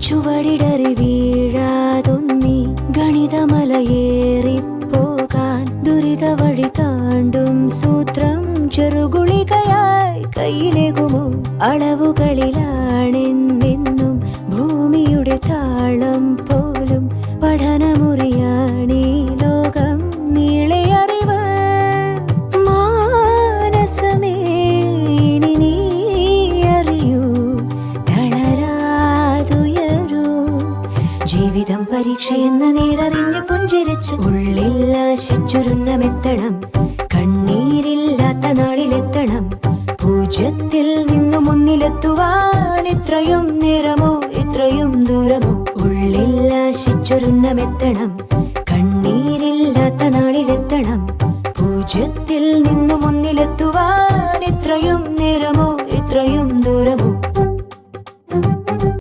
ചുവടിടറി വീഴാതൊന്നി ഗണിതമലയേറിപ്പോകാൻ ദുരിത വഴി താണ്ടും സൂത്രം ചെറുകുളികയായി കയ്യിലേകുമോ? അളവുകളിലാണെന്നെന്നും ഭൂമിയുടെ താളം പോലും പഠനമുറിയാണീ ലോകം നീളെ അറിവ്. മാനസമേ ഇനി നീ അറിയൂ, തളരാതുയരൂ. ജീവിതം പരീക്ഷയെന്ന നേരറിഞ്ഞു പുഞ്ചിരിച്ച് ഉള്ളിൽ ആശിച്ചൊരുന്നമെത്തണം. കണ്ണീരില്ലാത്ത നാളിലെത്തണം. പൂജ്യത്തിൽ നിന്നു മുന്നിലെത്തുവാൻ ഇത്രയും നേരമോ ഇത്രയും ദൂരമോ? ഉള്ളിൽ ആശിച്ചൊരുന്നമെത്തണം. കണ്ണീരില്ലാത്ത നാളിലെത്തണം. പൂജ്യത്തിൽ നിന്നു മുന്നിലെത്തുവാൻ ഇത്രയും നേരമോ ഇത്രയും ദൂരമോ?